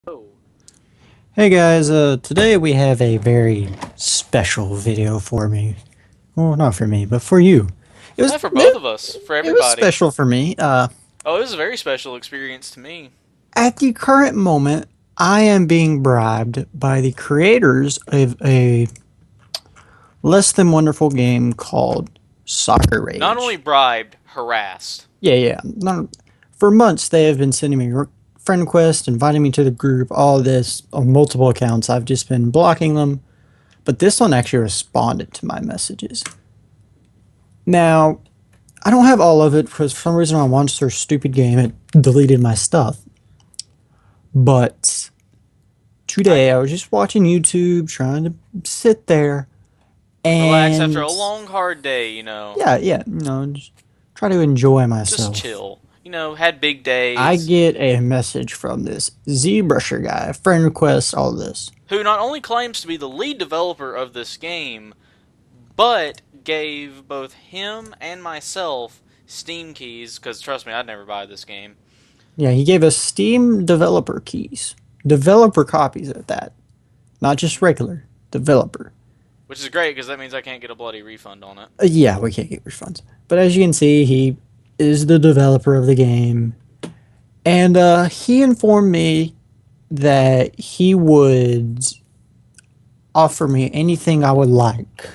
Oh, Hey guys, today we have a very special video for me. Well, not for me, but for you. It was for both it, of us, for it was everybody. special for me. Oh, it was a very special experience to me. At the current moment, I am being bribed by the creators of a less than wonderful game called Soccer Not only Rage. bribed, harassed. Yeah. For months, they have been sending me friend requests, inviting me to the group, all this on multiple accounts. I've just been blocking them. But this one actually responded to my messages. Now, I don't have all of it because for some reason on Monster's stupid game it deleted my stuff. But I today I was just watching YouTube, trying to sit there relax after and a long, hard day. just try to enjoy Just myself. chill. Had big I days. get a message from this ZBrusher guy, friend request, all this. Who not only claims to be the lead developer of this game, but gave both him and myself Steam keys, because trust me, I'd never buy this game. Yeah, he gave us Steam developer keys, developer copies at that, not just regular developer. Which is great, because that means I can't get a bloody refund on it. Yeah, we can't get refunds. But as you can see, he is the developer of the game. And he informed me that he would offer me anything I would like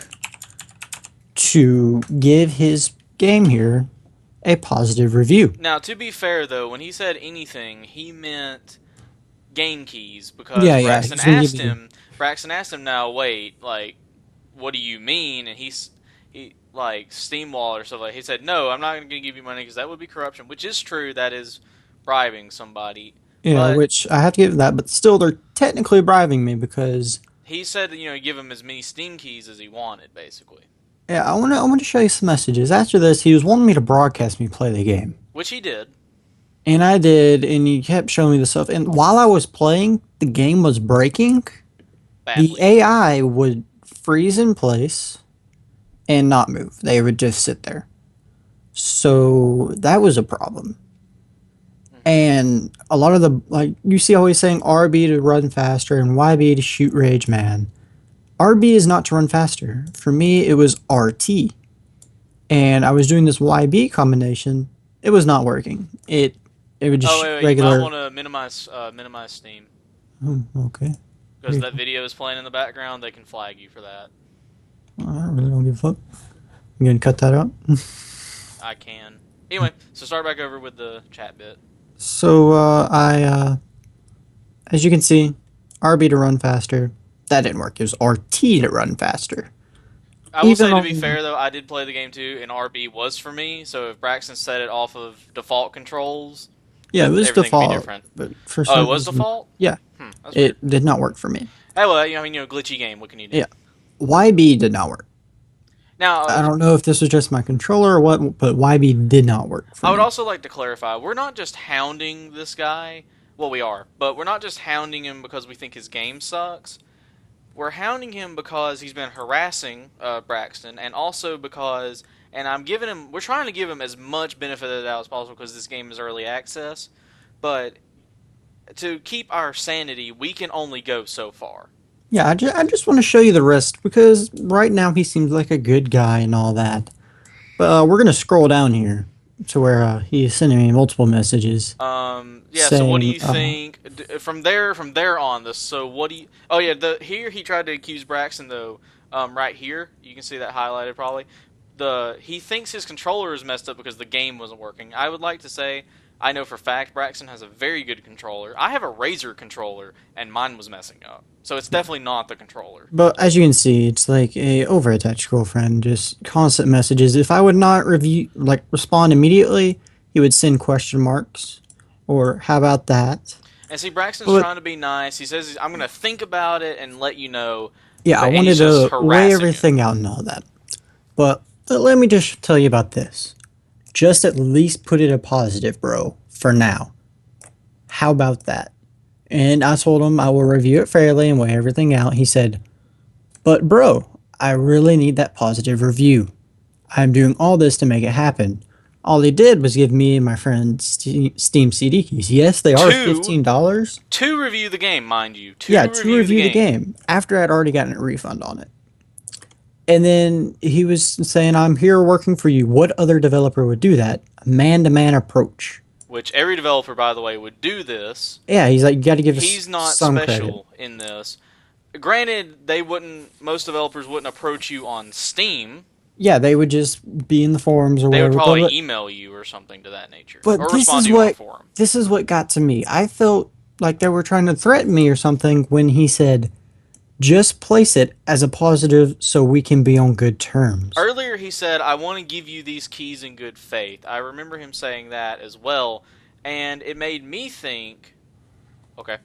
to give his game here a positive review. Now, to be fair, though, when he said anything, he meant game keys because Yeah, he's gonna give me. Braxton asked him, now wait, like, what do you mean? And he like Steamwall or stuff like. He said, no, I'm not going to give you money because that would be corruption, which is true. That is bribing somebody. Yeah, But which I have to give him that, but still, they're technically bribing me because he said, give him as many Steam keys as he wanted, basically, yeah, I want to show you some messages. After this, he was wanting me to broadcast me play the game. which he did. And I did, and he kept showing me the stuff. And while I was playing, the game was breaking. The Badly. AI would freeze in place and not move. They would just sit there. So that was a problem. Hmm. And a lot of the, like, you see always saying RB to run faster and YB to shoot Rage Man. RB is not to run faster. For me, it was RT. And I was doing this YB combination. It was not working. It would just Oh shoot wait, you might regular. want to minimize Steam Oh, okay. because that video is playing in the background. They can flag you for that. I really don't give a fuck. I'm gonna cut that out. I can. Anyway, so start back over with the chat bit. So as you can see, RB to run faster. That didn't work. It was RT to run faster. I will Even say, to be on fair though, I did play the game too, and RB was for me. So if Braxton set it off of default controls, yeah, it then was everything could be default, different. but for Oh, it some was reason, default. yeah, That's weird. it did not work for me. Hey, well, glitchy game. What can you do? Yeah, YB did not work. Now, I don't know if this was just my controller or what, but YB did not work for I would me. also like to clarify: we're not just hounding this guy. Well, we are, but we're not just hounding him because we think his game sucks. We're hounding him because he's been harassing Braxton, and also because, and we're trying to give him as much benefit of the doubt as possible because this game is early access. But to keep our sanity, we can only go so far. Yeah, I just want to show you the rest because right now he seems like a good guy and all that. But we're gonna scroll down here to where he's sending me multiple messages Yeah. So, what do saying, you think from there? From there on, this. So, what do you? Oh, yeah. The here he tried to accuse Braxton though. Right here, you can see that highlighted probably. He thinks his controller is messed up because the game wasn't working. I would like to say I know for a fact Braxton has a very good controller. I have a Razer controller and mine was messing up. So it's definitely not the controller. but as you can see, it's like a over-attached girlfriend, just constant messages. If I would not respond immediately, he would send question marks, or how about that? And see, Braxton's But trying to be nice. He says I'm going to think about it and let you know, yeah, I and he's wanted just to weigh harassing him. everything out and all that. But let me just tell you about this. Just at least put it a positive, bro, for now. How about that? And I told him I will review it fairly and weigh everything out. He said, but bro, I really need that positive review. I'm doing all this to make it happen. All they did was give me and my friend Steam CD keys. Yes, they are Two, $15. to review the game, mind you. Yeah, To to review the review the game. game after I'd already gotten a refund on it. And then he was saying, I'm here working for you. What other developer would do that? Man to man approach. Which every developer, by the way, would do this. Yeah, he's like, you got to give us He's not some credit. special in this. Granted, they wouldn't. Most developers wouldn't approach you on Steam. Yeah, they would just be in the forums or They would whatever. probably email you or something to that nature, But or respond to you on a forum. this is what got to me. I felt like they were trying to threaten me or something when he said, just place it as a positive so we can be on good terms. Earlier, he said, "I want to give you these keys in good faith." I remember him saying that as well, and it made me think. Okay,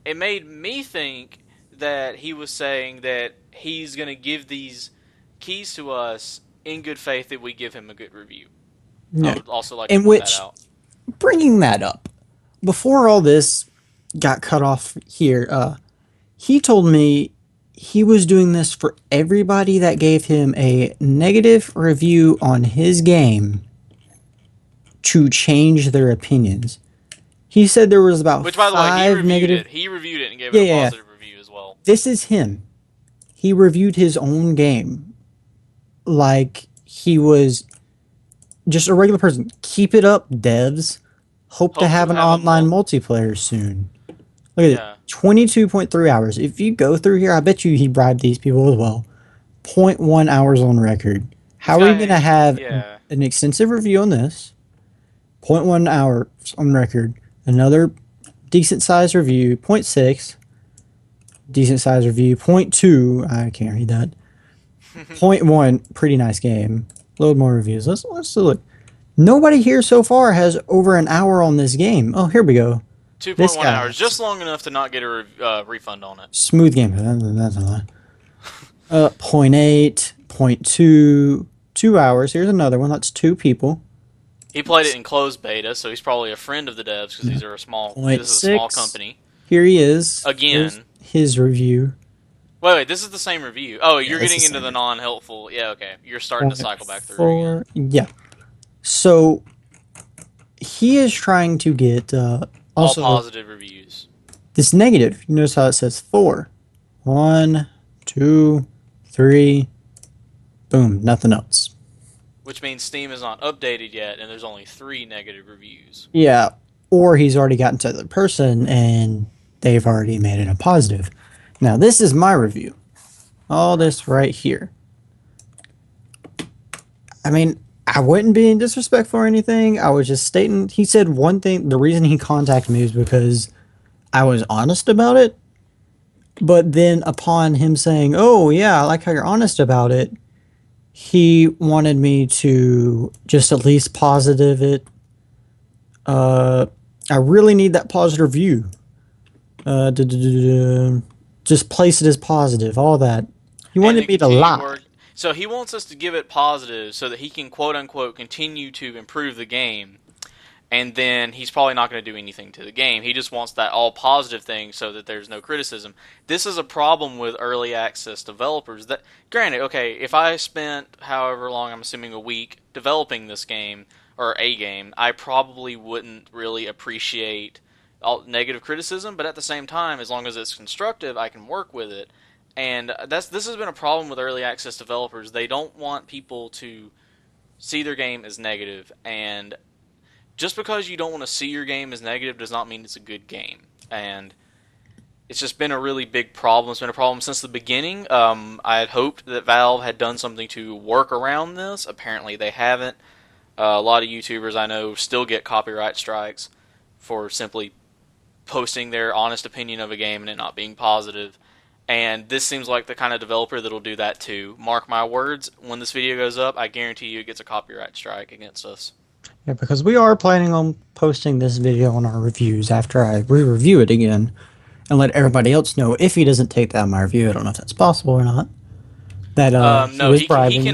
it made me think that he was saying that he's going to give these keys to us in good faith that we give him a good review. I Yeah. would also like to In point that which, out. bringing that up, before all this got cut off here, he told me he was doing this for everybody that gave him a negative review on his game to change their opinions. He said there was about Which, by the way, he five reviewed negative. it. He reviewed it and gave it Yeah, a yeah, yeah. positive review as well. This is him. He reviewed his own game like he was just a regular person. Keep it up, devs. Hope to Hope to have an have a online multiplayer soon. Look at it. yeah. 22.3 hours. If you go through here, I bet you he bribed these people as well. zero point 0.1 hours on record. This How are you going to guy, have yeah. an extensive review on this? 0.1 hours on record. Another decent sized review. 0.6. Decent sized review. 0.2. I can't read that. 0.1. Pretty nice game. Load more reviews. Let's look. Nobody here so far has over an hour on this game. Oh, here we go. This 2.1 guy hours, has just long enough to not get a refund on it. smooth game. That's a lie. Zero point 0.8. 0.2. 2 hours. Here's another one. That's two people. He played it in closed beta, so he's probably a friend of the devs because Yeah. these are a small. Point This is a small 0.6. company. Here he is. Here's Again, his review. wait, this is the same review. Oh, Yeah, you're it's the getting into same the review. non-helpful. Yeah, okay. You're starting to Point cycle back through again. 4. Yeah. So he is trying to get All also positive reviews. this negative. You notice how it says 4. 1, 2, 3. Boom. Nothing else. Which means Steam is not updated yet, and there's only 3 negative reviews. Yeah. Or he's already gotten to the person and they've already made it a positive. Now this is my review. All this right here. I mean, I wouldn't be disrespectful or anything. I was just stating. He said one thing. The reason he contacted me is because I was honest about it. But then, upon him saying, "Oh yeah, I like how you're honest about it," he wanted me to just at least positive it. I really need that positive view. Just place it as positive. All that. He And wanted then me to continue lie. work. So he wants us to give it positive so that he can quote unquote continue to improve the game. And then he's probably not going to do anything to the game. He just wants that all positive thing so that there's no criticism. This is a problem with early access developers. That granted, okay, if I spent however long, I'm assuming a week developing this game or a game, I probably wouldn't really appreciate all negative criticism, but at the same time, as long as it's constructive, I can work with it. And this has been a problem with early access developers. They don't want people to see their game as negative, and just because you don't want to see your game as negative does not mean it's a good game. And it's just been a really big problem. It's been a problem since the beginning. I had hoped that Valve had done something to work around this. Apparently, they haven't. A lot of YouTubers I know still get copyright strikes for simply posting their honest opinion of a game and it not being positive. And this seems like the kind of developer that'll do that too. Mark my words, when this video goes up, I guarantee you it gets a copyright strike against us. Yeah, because we are planning on posting this video on our reviews after I re-review it again and let everybody else know if he doesn't take down my review. I don't know if that's possible or not. That he No, was he bribing me.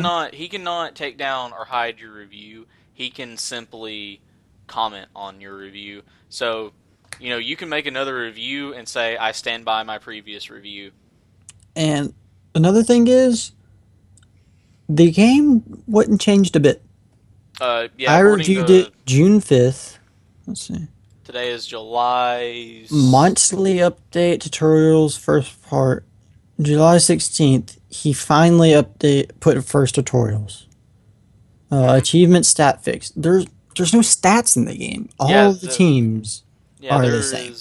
cannot take down or hide your review. He can simply comment on your review. So, you can make another review and say I stand by my previous review. And another thing is, the game wasn't changed a bit. Yeah, I according reviewed it to June 5th. Let's see. today is July. Monthly update tutorials first part. July 16th, he finally put first tutorials. Mhm. Achievement stat fix. There's no stats in the game. Yeah, All the teams yeah. are the same.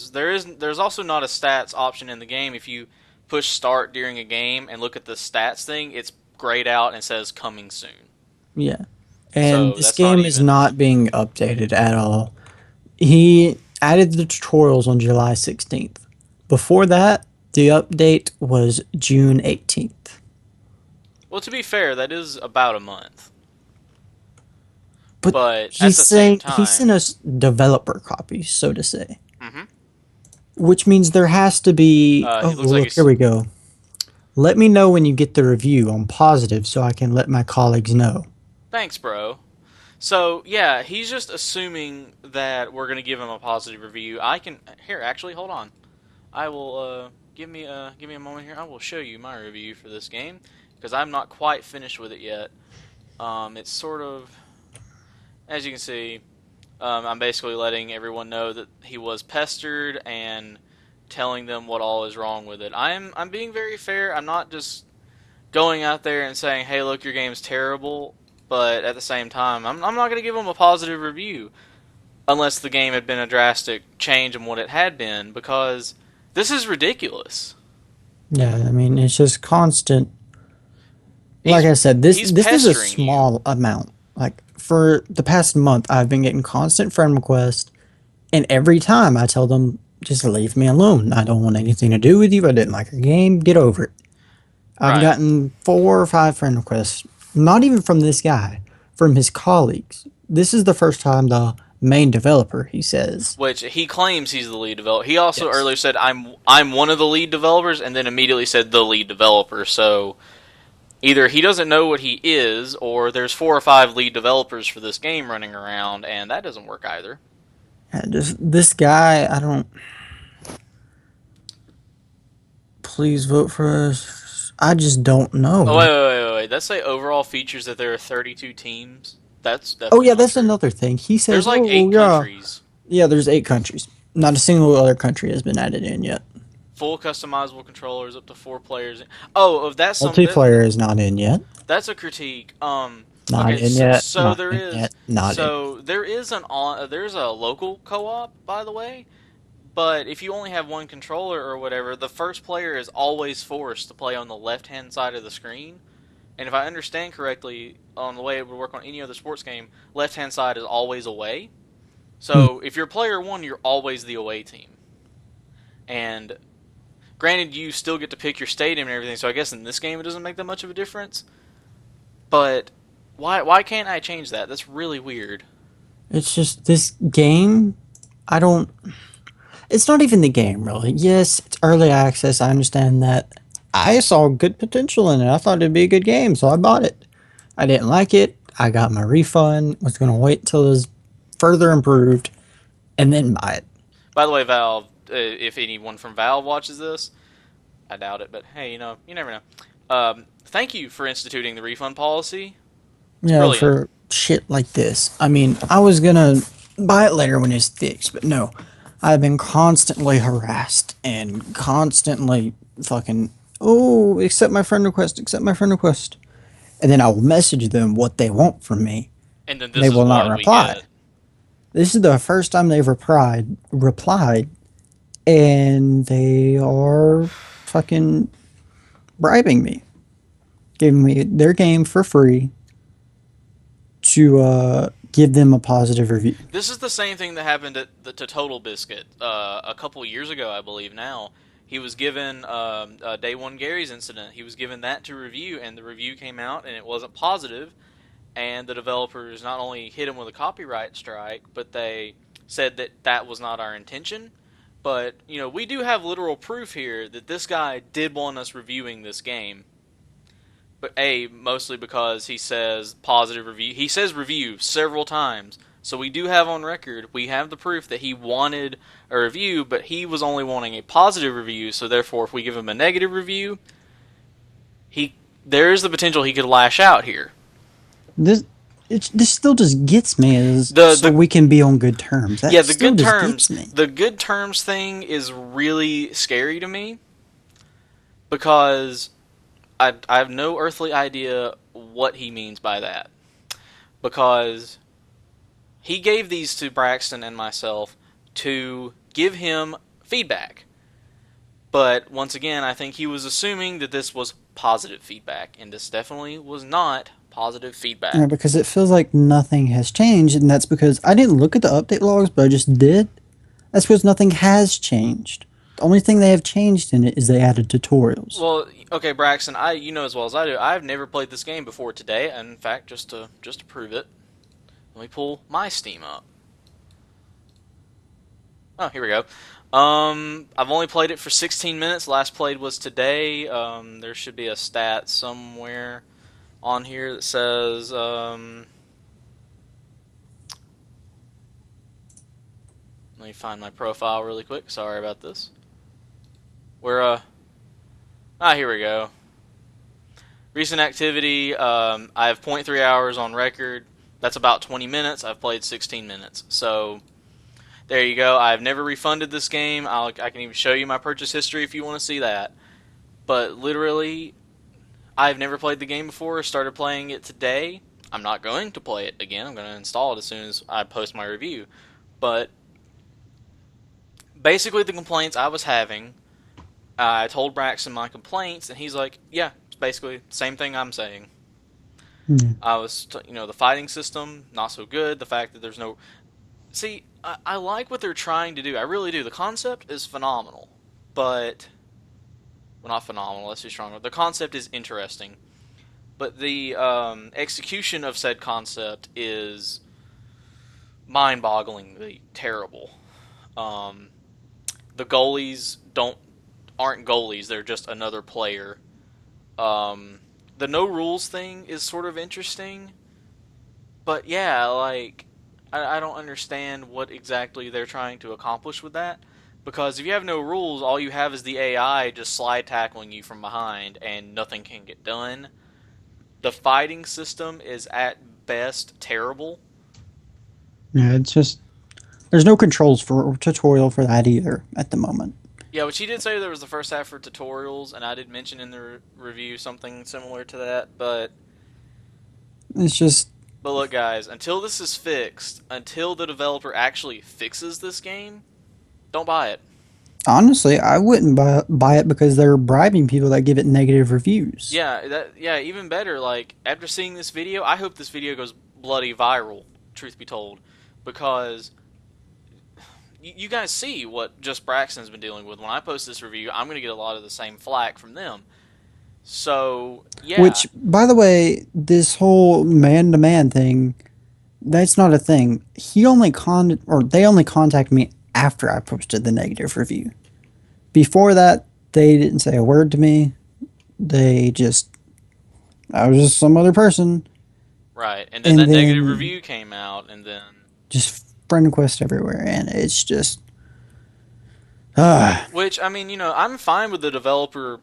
There's also not a stats option in the game. If you push start during a game and look at the stats thing, it's grayed out and says coming soon. Yeah. And So this that's not game is even. not being updated at all. He added the tutorials on July 16th. Before that, the update was June 18th. Well, to be fair, that is about a month. But But at the same he sent time, us developer copies, so to say. hmm Which means there has to be. Oh, it looks like look, here he's. we go. Let me know when you get the review on positive so I can let my colleagues know. Thanks, bro. So yeah, he's just assuming that we're gonna give him a positive review. I can here actually hold on. I will give me a moment here. I will show you my review for this game because I'm not quite finished with it yet. It's sort of as you can see. I'm basically letting everyone know that he was pestered and telling them what all is wrong with it. I'm being very fair. I'm not just going out there and saying, "Hey, look, your game's terrible." But at the same time, I'm not going to give him a positive review unless the game had been a drastic change in what it had been, because this is ridiculous. Yeah, I mean, it's just constant. Like He's I said, he's this is a pestering you. small amount. Like for the past month, I've been getting constant friend requests, and every time I tell them, just leave me alone. I don't want anything to do with you. I didn't like your game. Get over it. I've Right. gotten 4 or 5 friend requests, not even from this guy, from his colleagues. This is the first time the main developer, he says. Which he claims he's the lead developer. He also Yes. earlier said I'm one of the lead developers, and then immediately said the lead developer. So either he doesn't know what he is, or there's 4 or 5 lead developers for this game running around, and that doesn't work either. And just this guy, I don't. Please vote for us. I just don't Oh know. wait. Let's say overall features that there are 32 teams. That's Oh definitely yeah, not that's true. another thing. He There's says, like "Oh eight yeah, countries. yeah." There's 8 countries. Not a single other country has been added in yet. Full customizable controllers, up to 4 players. Oh, if that's Multiplayer is not in yet. that's a critique. Not Okay, in yet. so Not there in is yet. Not in. there is there's a local co-op, by the way. But if you only have one controller or whatever, the first player is always forced to play on the left-hand side of the screen. And if I understand correctly, on the way it would work on any other sports game, left-hand side is always away. Hmm. So if you're player one, you're always the away team. And granted, you still get to pick your stadium and everything. So I guess in this game it doesn't make that much of a difference. But why can't I change that? That's really weird. It's just this game. I don't. It's not even the game, really. Yes, it's early access. I understand that. I saw good potential in it. I thought it'd be a good game, so I bought it. I didn't like it. I got my refund. Was gonna wait till it was further improved and then buy it. By the way, Valve, if anyone from Valve watches this, I doubt it, but hey, you never know. Thank you for instituting the refund policy. It's brilliant. For shit like this. I mean, I was gonna buy it later when it's fixed, but no. I've been constantly harassed and constantly fucking, oh, accept my friend request, accept my friend request. And then I will message them what they want from me, And then and they this is will not what we reply. get. This is the first time they've replied, and they are fucking bribing me, giving me their game for free to give them a positive review. This is the same thing that happened to Total Biscuit a couple years ago, I believe. Now he was given Day One Gary's incident. He was given that to review, and the review came out, and it wasn't positive. And the developers not only hit him with a copyright strike, but they said that that was not our intention. But we do have literal proof here that this guy did want us reviewing this game. But mostly because he says positive review. He says review several times. So we do have on record, we have the proof that he wanted a review, but he was only wanting a positive review. So therefore, if we give him a negative review, he there is the potential he could lash out here. This this still just gets me as so The we can be on good terms. Yeah, That still just gets me. the good terms thing is really scary to me because I have no earthly idea what he means by that. Because he gave these to Braxton and myself to give him feedback. But once again, I think he was assuming that this was positive feedback, and this definitely was not positive Yeah, feedback. because it feels like nothing has changed, and that's because I didn't look at the update logs, but I just did. That's because nothing has changed. The only thing they have changed in it is they added tutorials. Well, okay, Braxton, I you know as well as I do, I've never played this game before today, and in fact, just to prove it, let me pull my Steam up. Oh, here we go. I've only played it for 16 minutes. Last played was today. There should be a stat somewhere on here that says, let me find my profile really quick. Sorry about this. We're, here we go. Recent activity, I have zero point 0.3 hours on record. That's about 20 minutes. I've played 16 minutes. So, there you go. I've never refunded this game. I can even show you my purchase history if you want to see that. But literally, I've never played the game before. Started playing it today. I'm not going to play it again. I'm going to install it as soon as I post my review. But basically, the complaints I was having, I told Braxton my complaints, and he's like, "Yeah, it's basically the same thing I'm saying." Hmm. I was, the fighting system not so good. The fact that there's no see, I like what they're trying to do. I really do. The concept is phenomenal, but well, not phenomenal. Let's be stronger. The concept is interesting, but the execution of said concept is mind-bogglingly terrible. Um, the goalies aren't goalies; they're just another player. Um, the no rules thing is sort of interesting, but yeah, like I don't understand what exactly they're trying to accomplish with that. Because if you have no rules, all you have is the AI just slide tackling you from behind, and nothing can get done. The fighting system is at best terrible. Yeah, it's just there's no controls for tutorial for that either at the moment. Yeah, which he did say there was the first half for tutorials, and I did mention in the review something similar to that. It's just But look, guys, until this is fixed, until the developer actually fixes this game, don't buy it. honestly, I wouldn't buy it because they're bribing people that give it negative reviews. Yeah, even better. Like after seeing this video, I hope this video goes bloody viral. Truth be told, because you guys see what just Braxton's been dealing with. When I post this review, I'm gonna get a lot of the same flack from them. So yeah, Which, by the way, this whole man to man thing, that's not a thing. He only or they only contacted me after I posted the negative review. Before that, they didn't say a word to me. They just I was just some other person, right. And then and that negative then review came out, and then just friend request everywhere, and it's just ah. which I mean, I'm fine with the developer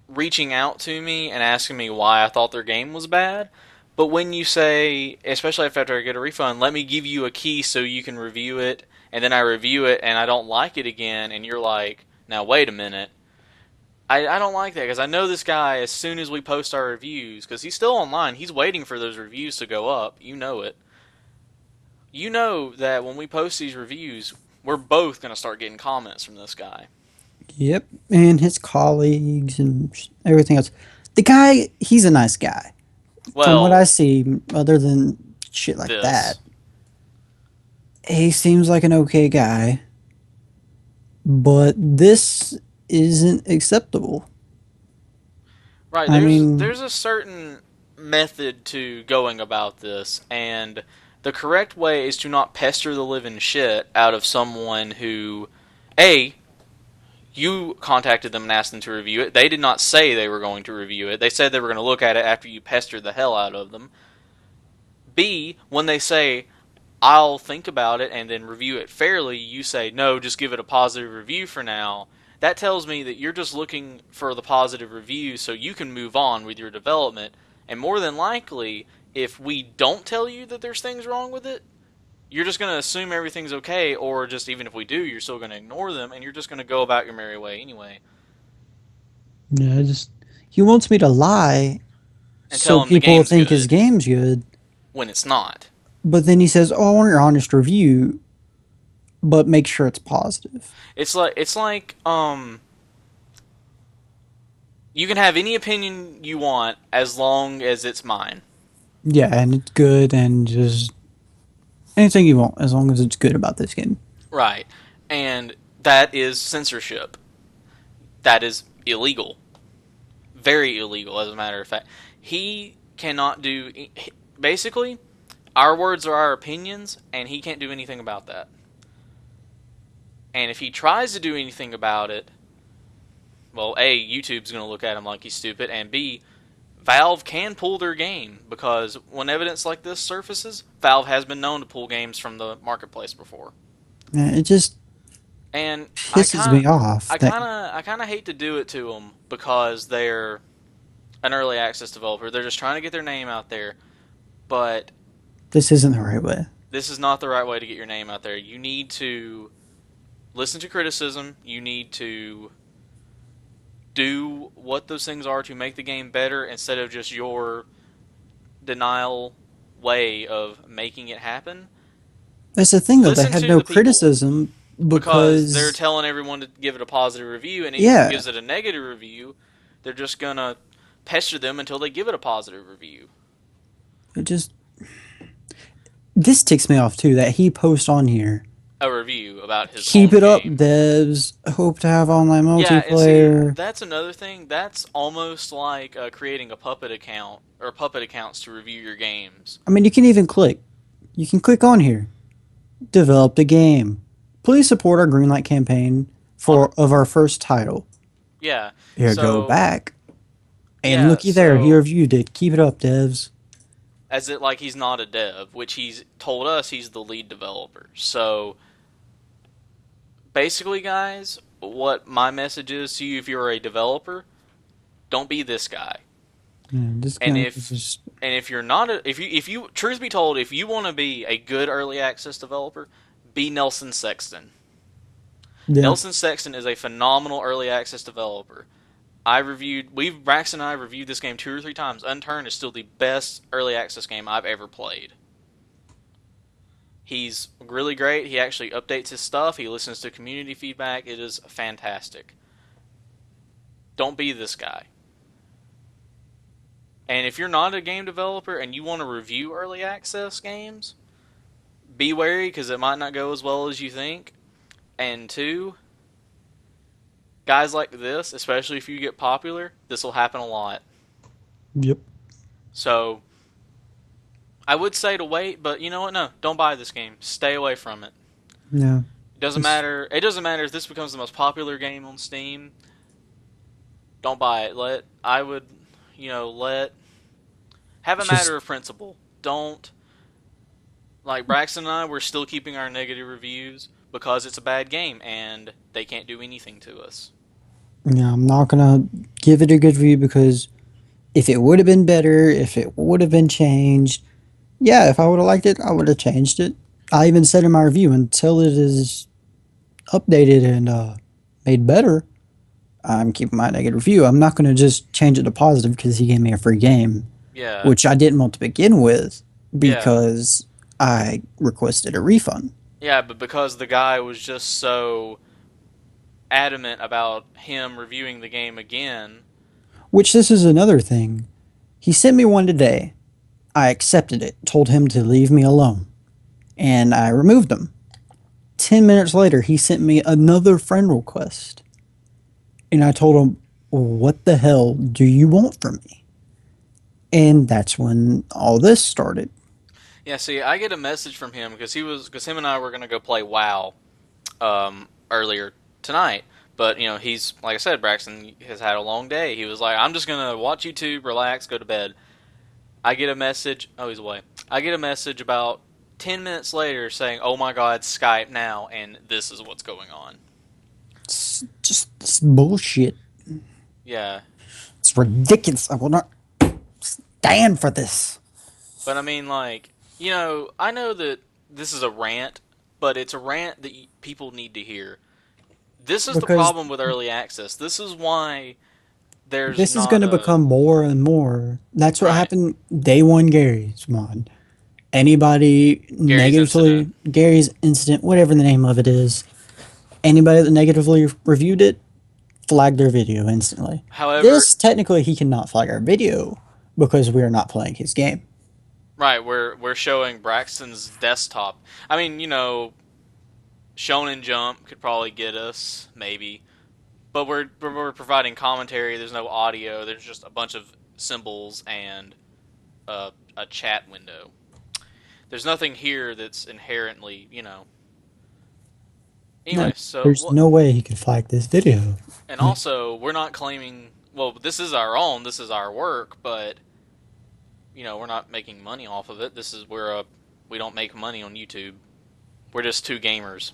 reaching out to me and asking me why I thought their game was bad. But when you say, especially after I get a refund, let me give you a key so you can review it, and then I review it and I don't like it again, and you're like, now wait a minute. I don't like that because I know this guy as soon as we post our reviews, because he's still online, he's waiting for those reviews to go up. You know it. You know that when we post these reviews, we're both going to start getting comments from this guy. Yep, and his colleagues and everything else. The guy, he's a nice guy. From what I Well, see, other than shit like that, this. he seems like an okay guy. But this isn't acceptable. Right, I mean, there's a certain method to going about this, and the correct way is to not pester the living shit out of someone who, A, you contacted them and asked them to review it. They did not say they were going to review it. They said they were going to look at it after you pestered the hell out of them. B, when they say, I'll think about it and then review it fairly, you say, no, just give it a positive review for now. That tells me that you're just looking for the positive review so you can move on with your development. And more than likely, If we don't tell you that there's things wrong with it, you're just going to assume everything's okay, or just even if we do, you're still going to ignore them, and you're just going to go about your merry way anyway. Yeah, just he wants me to lie And tell so them the people will game's think his good game's good. when it's not. But then he says, "Oh, I want your honest review, but make sure it's positive." It's like you can have any opinion you want as long as it's mine. Yeah, and it's good, and just anything you want as long as it's good about this game. Right. And that is censorship. That is illegal. Very illegal, as a matter of fact. He cannot do. Basically, our words are our opinions, and he can't do anything about that. And if he tries to do anything about it, well, A, YouTube's going to look at him like he's stupid, and B, Valve can pull their game because when evidence like this surfaces, Valve has been known to pull games from the marketplace before. Yeah, it just And pisses me off that I kind of hate to do it to them because they're an early access developer. They're just trying to get their name out there, but this isn't the right way. this is not the right way to get your name out there. You need to listen to criticism. You need to do what those things are to make the game better instead of just your denial way of making it happen. That's the thing, though. They Listen had to no the people criticism because they're because, telling everyone to give it a positive review, and anyone who yeah, gives it a negative review, they're just gonna pester them until they give it a positive review. it just this ticks me off too that he posts on here. A review about his Keep own it up, game. devs. Hope to have online Yeah, and see, multiplayer. that's another thing. That's almost like creating a puppet account or puppet accounts to review your games. I mean, you can even click. You can click on here. Develop the game. Please support our Greenlight campaign On for of our first title. Yeah, Here, go so back. And yeah, looky there, he so reviewed it. Keep it up, devs. as it like he's not a dev, which he's told us he's the lead developer. So basically, guys, what my message is to you if you're a developer, don't be this guy. Yeah, this And guy is just if you're not a, if you truth be told, if you want to be a good early access developer, be Nelson Sexton. yeah. Nelson Sexton is a phenomenal early access developer. Braxton and I reviewed this game 2 or 3 times. Unturned is still the best early access game I've ever played. He's really great. He actually updates his stuff. He listens to community feedback. It is fantastic. Don't be this guy. And if you're not a game developer and you want to review early access games, be wary because it might not go as well as you think. And two, guys like this, especially if you get popular, this will happen a lot. Yep. So I would say to wait, but you know what? No, don't buy this game. Stay away from it. Yeah. It doesn't This matter. It doesn't matter if this becomes the most popular game on Steam. Don't buy it. I would, let have a just matter of principle. Don't like Braxton and I. We're still keeping our negative reviews because it's a bad game and they can't do anything to us. yeah, I'm not gonna give it a good review because if it would have been better, if it would have been changed, yeah, if I would have liked it, I would have changed it. I even said in my review until it is updated and made better, I'm keeping my negative review. I'm not going to just change it to positive because he gave me a free game, Yeah, which I didn't want to begin with yeah, because I requested a refund. yeah. But because the guy was just so adamant about him reviewing the game again. Which this is another thing. He sent me one today. I accepted it, told him to leave me alone, and I removed him. 10 minutes later, he sent me another friend request. And I told him, what the hell do you want from me? And that's when all this started. Yeah, see, I get a message from him because him and I were gonna go play WoW earlier tonight. But he's like I said, Braxton has had a long day. He was like, I'm just gonna watch YouTube, relax, go to bed. I get a message. Oh, he's away. I get a message about 10 minutes later saying, "Oh my God, Skype now," and this is what's going on. It's just it's bullshit. Yeah, It's ridiculous. I will not stand for this. But I mean, like, I know that this is a rant, but it's a rant that people need to hear. This is the Because problem with early access. This is why there's this is going not to a become more and more. That's what right. happened day one Gary's mod. Anybody Gary's incident. negatively, Gary's incident, whatever the name of it is, anybody that negatively reviewed it, flagged their video instantly. However, This, technically, he cannot flag our video because we are not playing his game. right, we're showing Braxton's desktop. I mean, Shonen Jump could probably get us maybe, but we're providing commentary. There's no audio. There's just a bunch of symbols and a chat window. There's nothing here that's inherently. No, Anyway, so there's what? no way he could flag this video. And also, we're not claiming. Well, this is our own. This is our work, but we're not making money off of it. We don't make money on YouTube. We're just two gamers.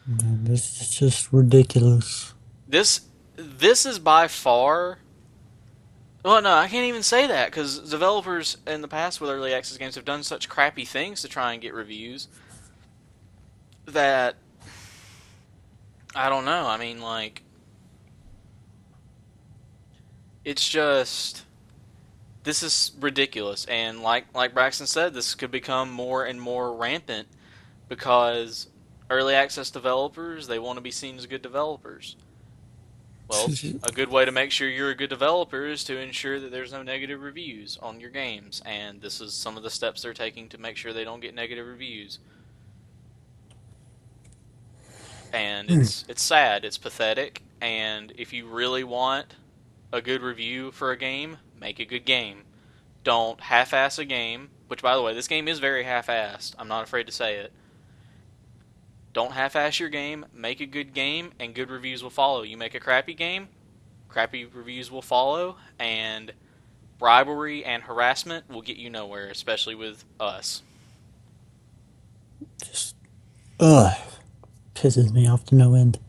Man, this is just ridiculous. This this is by far. Well, no, I can't even say that because developers in the past with early access games have done such crappy things to try and get reviews that I don't know. I mean, like, it's just this is ridiculous, and like Braxton said, this could become more and more rampant because early access developers they want to be seen as good developers. Well, a good way to make sure you're a good developer is to ensure that there's no negative reviews on your games, and this is some of the steps they're taking to make sure they don't get negative reviews. And it's sad, it's pathetic, and if you really want a good review for a game, make a good game. Don't half-ass a game, which by the way, this game is very half-assed. I'm not afraid to say it. Don't half-ass your game, make a good game, and good reviews will follow. You make a crappy game, crappy reviews will follow, and bribery and harassment will get you nowhere, especially with us. Just, ugh, pisses me off to no end.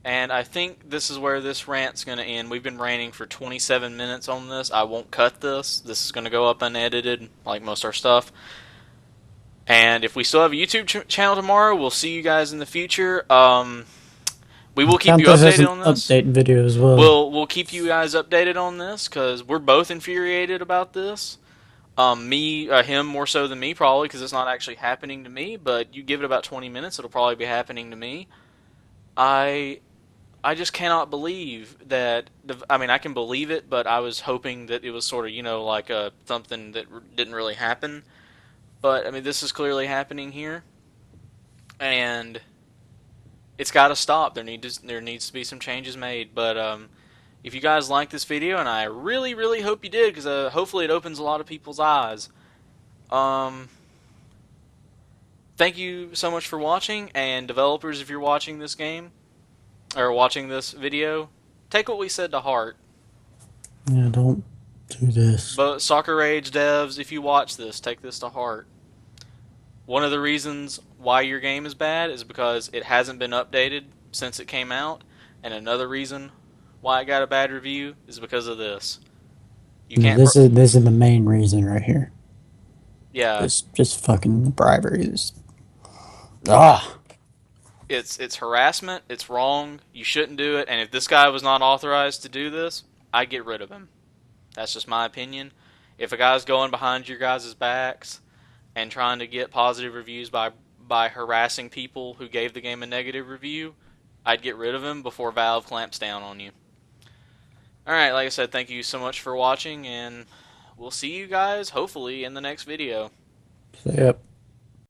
And I think this is where this rant's going to end. We've been ranting for 27 minutes on this. I won't cut this. This is going to go up unedited, like most of our stuff. And if we still have a YouTube channel tomorrow, we'll see you guys in the future. We will keep Count you this as an updated on this. update video as well. We'll keep you guys updated on this because we're both infuriated about this. Him more so than me probably because it's not actually happening to me. But you give it about 20 minutes, it'll probably be happening to me. I I just cannot believe that. I mean, I can believe it, but I was hoping that it was sort of like something that didn't really happen. But I mean, this is clearly happening here, and it's got to stop. There needs to be some changes made. But if you guys like this video, and I really really hope you did, because hopefully it opens a lot of people's eyes. Um, Thank you so much for watching, and developers, if you're watching this game or watching this video, take what we said to heart. Yeah, don't do this. But Soccer Rage devs, if you watch this, take this to heart. One of the reasons why your game is bad is because it hasn't been updated since it came out, and another reason why it got a bad review is because of this. You No, can't, this is the main reason right here. yeah. Just fucking bribery. Ah, It's harassment. It's wrong. You shouldn't do it. And if this guy was not authorized to do this, I'd get rid of him. That's just my opinion. If a guy's going behind your guys' backs and trying to get positive reviews by harassing people who gave the game a negative review, I'd get rid of him before Valve clamps down on you. Alright, like I said, thank you so much for watching, and we'll see you guys, hopefully, in the next video. yep.